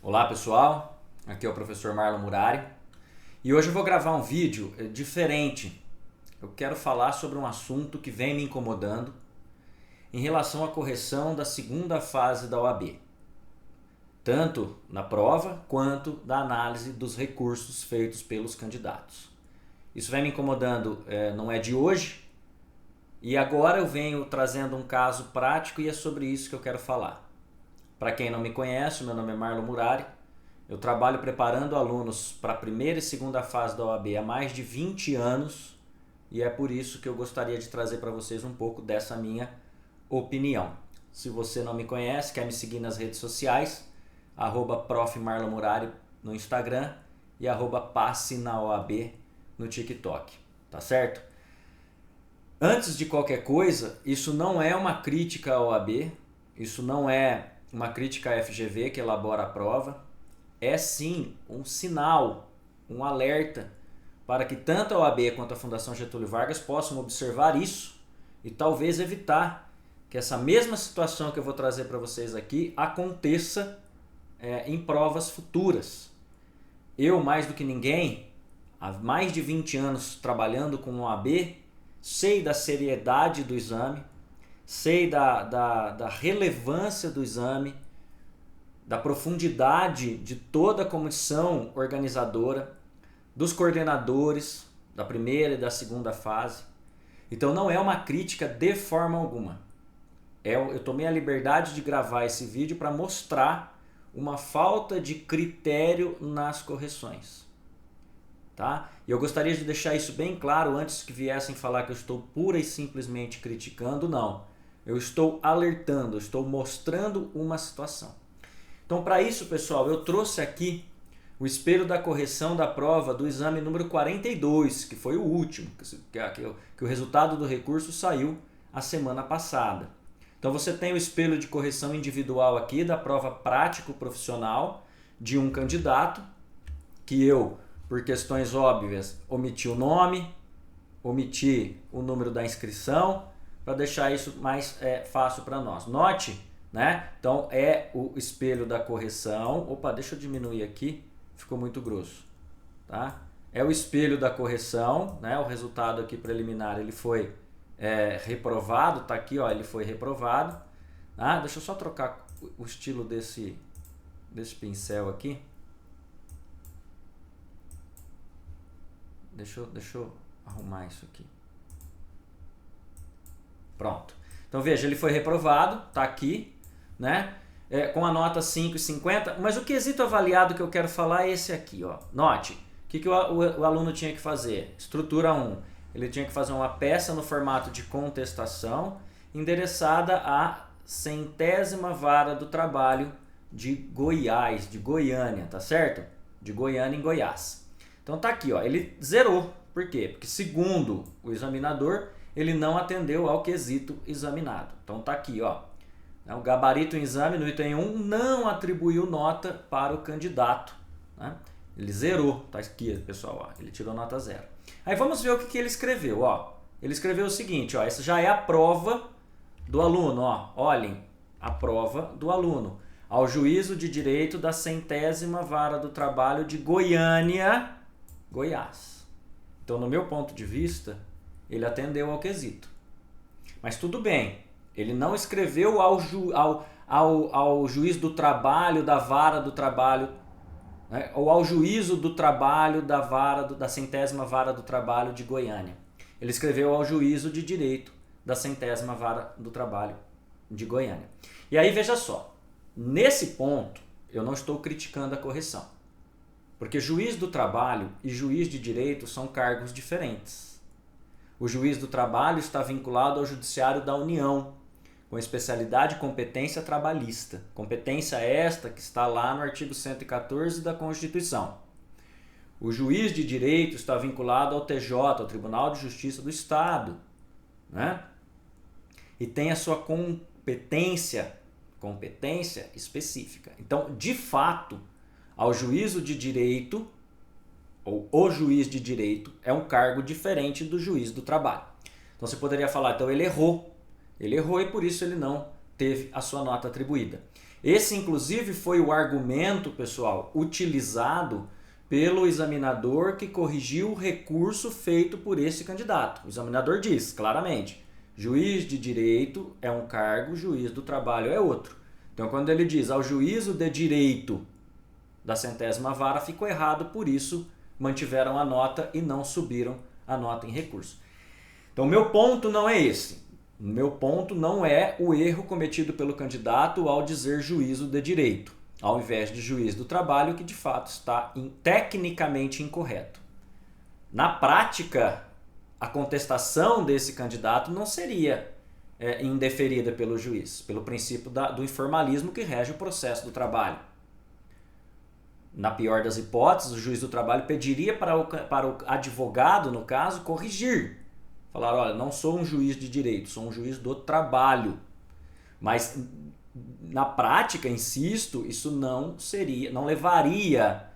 Olá pessoal, aqui é o professor Marlon Murari e hoje eu vou gravar um vídeo diferente. Eu quero falar sobre um assunto que vem me incomodando em relação à correção da segunda fase da OAB, tanto na prova quanto da análise dos recursos feitos pelos candidatos. Isso vem me incomodando, não é de hoje, e agora eu venho trazendo um caso prático e é sobre isso que eu quero falar. Para quem não me conhece, meu nome é Marlon Murari. Eu trabalho preparando alunos para a primeira e segunda fase da OAB há mais de 20 anos e é por isso que eu gostaria de trazer para vocês um pouco dessa minha opinião. Se você não me conhece, quer me seguir nas redes sociais, @Prof. Marlon Murari no Instagram e @Passe na OAB no TikTok, tá certo? Antes de qualquer coisa, isso não é uma crítica à OAB, isso não é uma crítica à FGV que elabora a prova, é sim um sinal, um alerta para que tanto a OAB quanto a Fundação Getúlio Vargas possam observar isso e talvez evitar que essa mesma situação que eu vou trazer para vocês aqui aconteça em provas futuras. Eu, mais do que ninguém, há mais de 20 anos trabalhando com OAB, sei da seriedade do exame, sei da relevância do exame, da profundidade de toda a comissão organizadora, dos coordenadores da primeira e da segunda fase. Então não é uma crítica de forma alguma. Eu tomei a liberdade de gravar esse vídeo para mostrar uma falta de critério nas correções. Tá? E eu gostaria de deixar isso bem claro antes que viessem falar que eu estou pura e simplesmente criticando, não. Eu estou alertando, eu estou mostrando uma situação. Então, para isso, pessoal, eu trouxe aqui o espelho da correção da prova do exame número 42, que foi o último, que o resultado do recurso saiu a semana passada. Então, você tem o espelho de correção individual aqui da prova prático-profissional de um candidato, que eu, por questões óbvias, omiti o nome, omiti o número da inscrição, para deixar isso mais fácil para nós. Note, né? Então é o espelho da correção. Opa, deixa eu diminuir aqui, ficou muito grosso. Tá? É o espelho da correção, né? O resultado aqui preliminar ele foi reprovado, tá aqui, ó, ele foi reprovado. Tá? Deixa eu só trocar o estilo desse pincel aqui. Deixa eu arrumar isso aqui. Pronto. Então veja, ele foi reprovado, tá aqui, né? Com a nota 5,50, mas o quesito avaliado que eu quero falar é esse aqui, ó. Note, o que o aluno tinha que fazer? Estrutura 1, ele tinha que fazer uma peça no formato de contestação endereçada à 100ª vara do trabalho de Goiás, de Goiânia, tá certo? De Goiânia em Goiás. Então tá aqui, ó, ele zerou. Por quê? Porque segundo o examinador, ele não atendeu ao quesito examinado. Então tá aqui, ó. O gabarito em exame no item 1 não atribuiu nota para o candidato, né? Ele zerou, tá aqui, pessoal, ó. Ele tirou nota 0. Aí vamos ver o que ele escreveu, ó. Ele escreveu o seguinte, ó, essa já é a prova do aluno, ó. Olhem, a prova do aluno. Ao juízo de direito da 100ª vara do trabalho de Goiânia, Goiás. Então, no meu ponto de vista, ele atendeu ao quesito. Mas tudo bem, ele não escreveu ao juiz do trabalho, da vara do trabalho, né, ou ao juízo do trabalho da 100ª vara do trabalho de Goiânia. Ele escreveu ao juízo de direito da 100ª vara do trabalho de Goiânia. E aí veja só, nesse ponto eu não estou criticando a correção, porque juiz do trabalho e juiz de direito são cargos diferentes. O juiz do trabalho está vinculado ao Judiciário da União, com especialidade e competência trabalhista. Competência esta que está lá no artigo 114 da Constituição. O juiz de direito está vinculado ao TJ, ao Tribunal de Justiça do Estado, né? E tem a sua competência específica. Então, de fato, ao juízo de direito, ou o juiz de direito, é um cargo diferente do juiz do trabalho. Então você poderia falar, então ele errou e por isso ele não teve a sua nota atribuída. Esse, inclusive, foi o argumento, pessoal, utilizado pelo examinador que corrigiu o recurso feito por esse candidato. O examinador diz claramente: juiz de direito é um cargo, juiz do trabalho é outro. Então, quando ele diz ao juízo de direito da 100ª vara, ficou errado, por isso mantiveram a nota e não subiram a nota em recurso. Então, meu ponto não é esse. Meu ponto não é o erro cometido pelo candidato ao dizer juízo de direito, ao invés de juiz do trabalho, que de fato está tecnicamente incorreto. Na prática, a contestação desse candidato não seria indeferida pelo juiz, pelo princípio do informalismo que rege o processo do trabalho. Na pior das hipóteses, o juiz do trabalho pediria para o advogado, no caso, corrigir. Falar: olha, não sou um juiz de direito, sou um juiz do trabalho. Mas, na prática, insisto, isso não levaria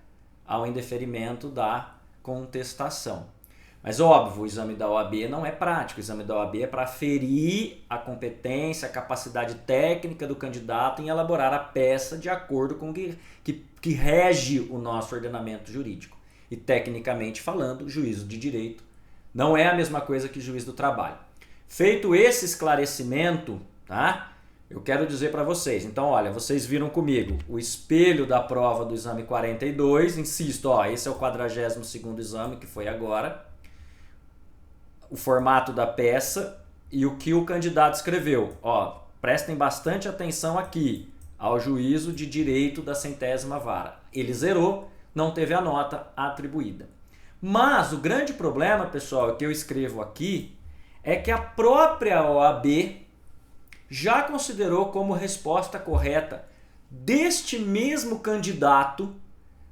ao indeferimento da contestação. Mas, óbvio, o exame da OAB não é prático. O exame da OAB é para aferir a competência, a capacidade técnica do candidato em elaborar a peça de acordo com o que rege o nosso ordenamento jurídico. E, tecnicamente falando, juízo de direito não é a mesma coisa que juiz do trabalho. Feito esse esclarecimento, tá? Eu quero dizer para vocês. Então, olha, vocês viram comigo o espelho da prova do exame 42. Insisto, esse é o 42º exame, que foi agora. O formato da peça e o que o candidato escreveu. Prestem bastante atenção aqui ao juízo de direito da 100ª vara. Ele zerou, não teve a nota atribuída. Mas o grande problema, pessoal, que eu escrevo aqui, é que a própria OAB já considerou como resposta correta deste mesmo candidato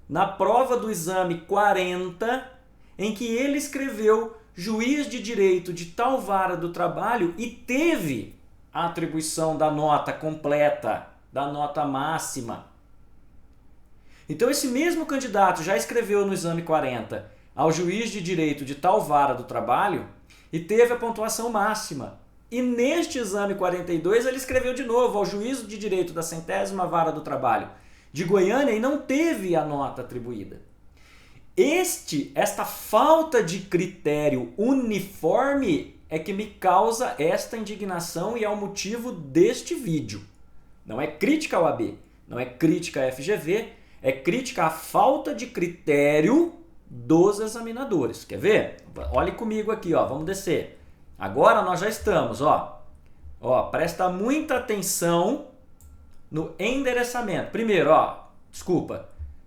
na prova do exame 40, em que ele escreveu juiz de direito de tal vara do trabalho e teve a atribuição da nota completa, da nota máxima. Então esse mesmo candidato já escreveu no exame 40 ao juiz de direito de tal vara do trabalho e teve a pontuação máxima. E neste exame 42 ele escreveu de novo ao juízo de direito da 100ª vara do trabalho de Goiânia e não teve a nota atribuída. Esta falta de critério uniforme é que me causa esta indignação e é o motivo deste vídeo. Não é crítica ao AB, não é crítica à FGV, é crítica à falta de critério dos examinadores. Quer ver? Olhe comigo aqui, vamos descer. Agora nós já estamos, presta muita atenção no endereçamento. Primeiro,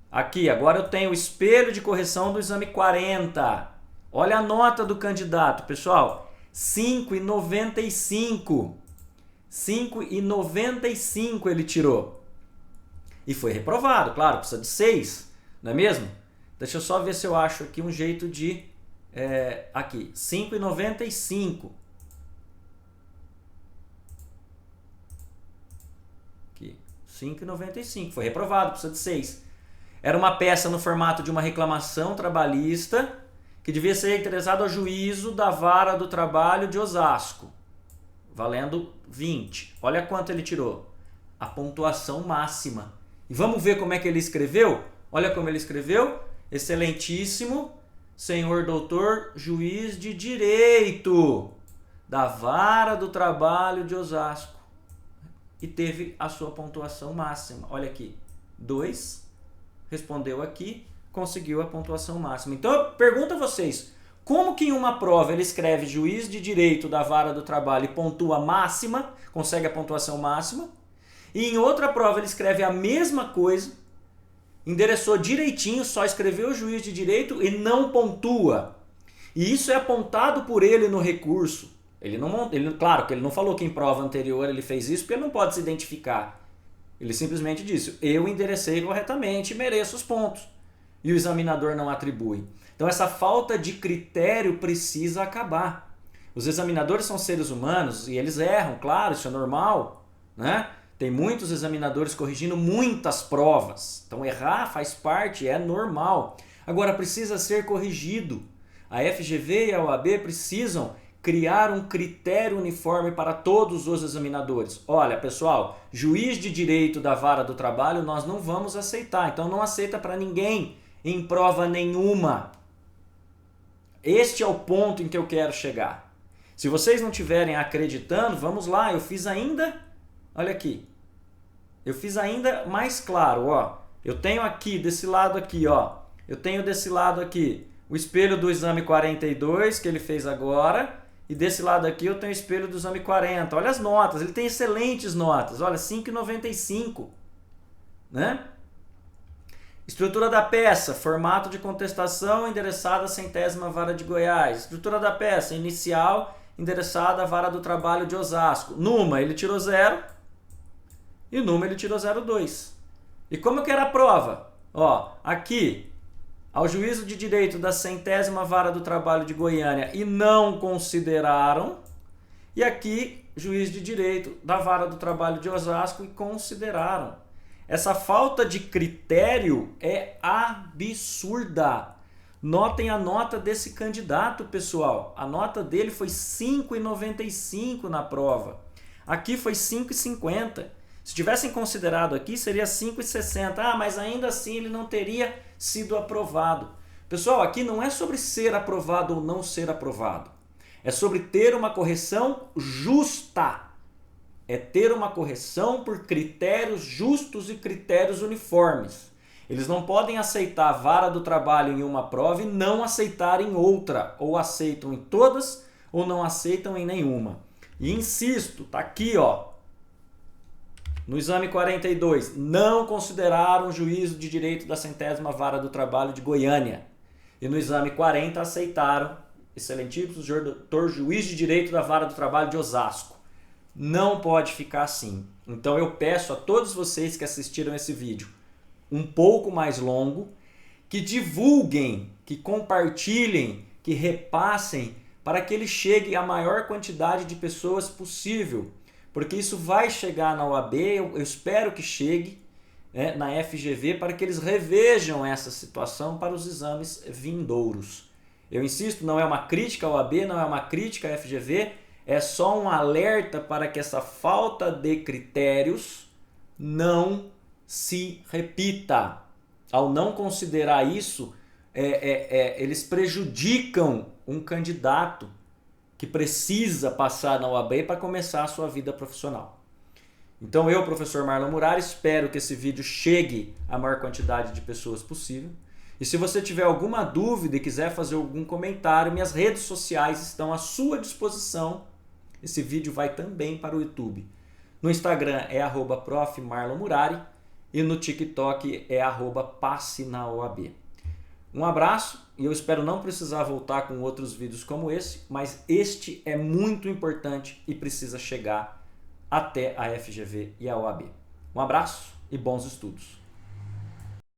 aqui, agora eu tenho o espelho de correção do exame 40. Olha a nota do candidato, pessoal. 5,95. 5,95 ele tirou. E foi reprovado, claro, precisa de 6, não é mesmo? Deixa eu só ver se eu acho aqui um jeito de... aqui, 5,95. Aqui, 5,95. Foi reprovado, precisa de 6. Era uma peça no formato de uma reclamação trabalhista que devia ser interessada ao juízo da vara do trabalho de Osasco, valendo 20. Olha quanto ele tirou. A pontuação máxima. E vamos ver como é que ele escreveu? Olha como ele escreveu. Excelentíssimo senhor doutor juiz de direito da vara do trabalho de Osasco. E teve a sua pontuação máxima. Olha aqui, 2. Respondeu aqui, conseguiu a pontuação máxima. Então eu pergunto a vocês, como que em uma prova ele escreve juiz de direito da vara do trabalho e pontua máxima, consegue a pontuação máxima, e em outra prova ele escreve a mesma coisa, endereçou direitinho, só escreveu o juiz de direito e não pontua. E isso é apontado por ele no recurso. Claro que ele não falou que em prova anterior ele fez isso, porque ele não pode se identificar. Ele simplesmente disse, eu enderecei corretamente e mereço os pontos. E o examinador não atribui. Então essa falta de critério precisa acabar. Os examinadores são seres humanos e eles erram, claro, isso é normal, né? Tem muitos examinadores corrigindo muitas provas. Então errar faz parte, é normal. Agora precisa ser corrigido. A FGV e a OAB precisam criar um critério uniforme para todos os examinadores. Olha, pessoal, juiz de direito da vara do trabalho nós não vamos aceitar, então não aceita para ninguém em prova nenhuma. Este é o ponto em que eu quero chegar. Se vocês não estiverem acreditando, vamos lá, eu fiz ainda, olha aqui, eu fiz ainda mais claro, ó. Eu tenho aqui, desse lado aqui, ó, eu tenho desse lado aqui o espelho do exame 42 que ele fez agora, e desse lado aqui eu tenho o espelho do exame 40. Olha as notas, ele tem excelentes notas, olha, 5,95, né? Estrutura da peça, formato de contestação endereçada à 100ª Vara de Goiás. Estrutura da peça, inicial, endereçada à Vara do Trabalho de Osasco. Numa ele tirou 0 e numa ele tirou 0,2. E como que era a prova? Ó, aqui, ao juízo de direito da 100ª Vara do Trabalho de Goiânia e não consideraram. E aqui, juiz de direito da Vara do Trabalho de Osasco e consideraram. Essa falta de critério é absurda. Notem a nota desse candidato, pessoal. A nota dele foi 5,95 na prova. Aqui foi 5,50. Se tivessem considerado aqui, seria 5,60. Ah, mas ainda assim ele não teria sido aprovado. Pessoal, aqui não é sobre ser aprovado ou não ser aprovado. É sobre ter uma correção justa. É ter uma correção por critérios justos e critérios uniformes. Eles não podem aceitar a vara do trabalho em uma prova e não aceitar em outra. Ou aceitam em todas ou não aceitam em nenhuma. E insisto, tá aqui, ó. No exame 42, não consideraram o juízo de direito da 100ª Vara do Trabalho de Goiânia. E no exame 40 aceitaram, excelentíssimo doutor juiz de direito da Vara do Trabalho de Osasco. Não pode ficar assim. Então eu peço a todos vocês que assistiram esse vídeo um pouco mais longo, que divulguem, que compartilhem, que repassem para que ele chegue à maior quantidade de pessoas possível. Porque isso vai chegar na OAB, eu espero que chegue, né, na FGV, para que eles revejam essa situação para os exames vindouros. Eu insisto, não é uma crítica à OAB, não é uma crítica à FGV, é só um alerta para que essa falta de critérios não se repita. Ao não considerar isso, eles prejudicam um candidato que precisa passar na OAB para começar a sua vida profissional. Então eu, professor Marlon Murari, espero que esse vídeo chegue à maior quantidade de pessoas possível. E se você tiver alguma dúvida e quiser fazer algum comentário, minhas redes sociais estão à sua disposição. Esse vídeo vai também para o YouTube. No Instagram é @profmarlonmurari e no TikTok é @passinaoab. Um abraço e eu espero não precisar voltar com outros vídeos como esse, mas este é muito importante e precisa chegar até a FGV e a OAB. Um abraço e bons estudos!